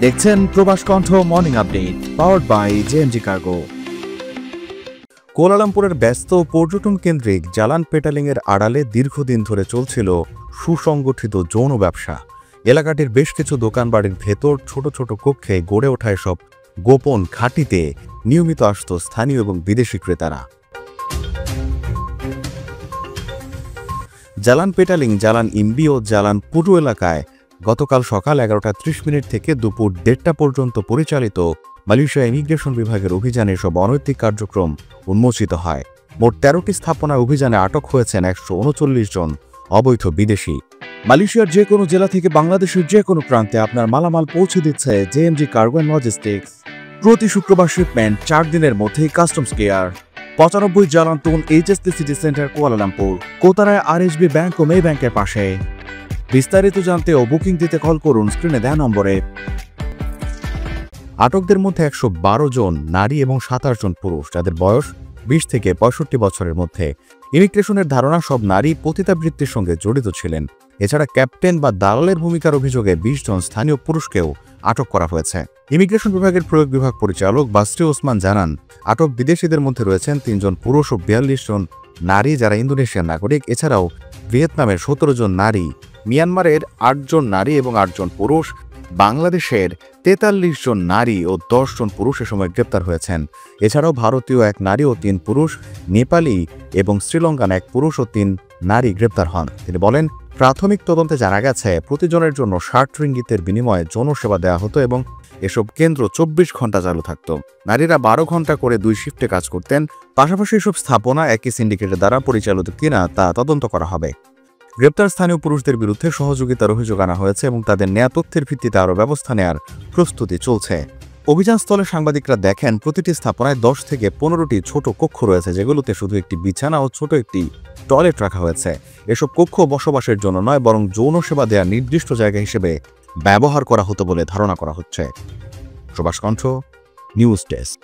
দেখছেন Probash Kontho morning update powered by JMG cargo. কুয়ালালামপুরের ব্যস্ত পর্যটন কেন্দ্রিক জালান পেটালিংয়ের আড়ালে দীর্ঘদিন ধরে চলছিল সুসংগঠিত যৌন ব্যবসা। এলাকাটির বেশ কিছু দোকানবাড়ির ভেতর ছোট ছোট কক্ষে গড়ে ওঠা এসব গোপন ঘাঁটিতে নিয়মিত আসত স্থানীয় এবং বিদেশি ক্রেতারা। জালান পেটালিং, জালান ইম্বি ও জালান পুরু এলাকায় গতকাল সকাল 11:30 থেকে দুপুর 1:30 পর্যন্ত পরিচালিত মালয়েশিয়া ইমিগ্রেশন বিভাগের অভিযানে এসব অনৈতিক কার্যক্রম উন্মোচিত হয়। মোট 13টি স্থাপনায় অভিযানে আটক হয়েছেন 139 জন অবৈধ বিদেশি। মালয়েশিয়ার যে কোনো জেলা থেকে বাংলাদেশের যে কোনো প্রান্তে আপনার মালামাল পৌঁছে দিচ্ছে জেএমজি কার্গো অ্যান্ড লজিস্টিক্স। প্রতি শুক্রবার শিপমেন্ট, 4 দিনের মধ্যেই customs care. 95 Jalan Tun HST City Centre, Kuala Lumpur, Kotaraya RSB bank ও মে ব্যাংকের পাশে। বিস্তারিত জানতে ও বুকিং দিতে কল করুন স্ক্রিনে দেওয়া নম্বরে। আটকদের মধ্যে 112 জন নারী এবং 27 জন পুরুষ, যাদের বয়স 20 থেকে 65 বছরের মধ্যে। ইমিগ্রেশনের ধারণা সব নারী পতিতাবৃত্তির সঙ্গে জড়িত ছিলেন। এছাড়া ক্যাপ্টেন বা দালালের ভূমিকার অভিযোগে 20 জন স্থানীয় পুরুষকেও আটক করা হয়েছে। ইমিগ্রেশন বিভাগের প্রয়োগ বিভাগ পরিচালক বাসরি ওসমান জানান, আটক বিদেশিদের মধ্যে রয়েছেন 3 জন পুরুষ ও 42 জন নারী, যারা ইন্দোনেশিয়ার নাগরিক। এছাড়াও ভিয়েতনামের 17 জন নারী, মিয়ানমারের 8 জন নারী এবং 8 জন পুরুষ, বাংলাদেশের 43 জন নারী ও 10 জন পুরুষ এ সময় গ্রেপ্তার হয়েছেন। এছাড়াও ভারতীয় 1 নারী ও 3 পুরুষ, নেপালি এবং শ্রীলঙ্কান 1 পুরুষ ও 3 নারী গ্রেপ্তার হন। তিনি বলেন, প্রাথমিক তদন্তে জানা গেছে প্রতিজনের জন্য 60 রিঙ্গিতের বিনিময়ে যৌন সেবা দেওয়া হতো এবং এসব কেন্দ্র 24 ঘন্টা চালু থাকত। নারীরা 12 ঘন্টা করে 2 শিফটে কাজ করতেন। পাশাপাশি এসব স্থাপনা একই সিন্ডিকেটের দ্বারা পরিচালিত কিনা তা তদন্ত করা হবে। গ্রেপ্তার স্থানীয় পুরুষদের বিরুদ্ধে সহযোগিতার অভিযোগ আনা হয়েছে এবং তাদের নেয়া তথ্যের ভিত্তিতে আরও ব্যবস্থা নেওয়ার প্রস্তুতি চলছে। অভিযানস্থলে সাংবাদিকরা দেখেন, প্রতিটি স্থাপনায় 10 থেকে 15টি ছোট কক্ষ রয়েছে, যেগুলোতে শুধু একটি বিছানা ও ছোট একটি টয়লেট রাখা হয়েছে। এসব কক্ষ বসবাসের জন্য নয়, বরং যৌন সেবা দেওয়ার নির্দিষ্ট জায়গা হিসেবে ব্যবহার করা হতো বলে ধারণা করা হচ্ছে। প্রবাস কণ্ঠ নিউজ ডেস্ক।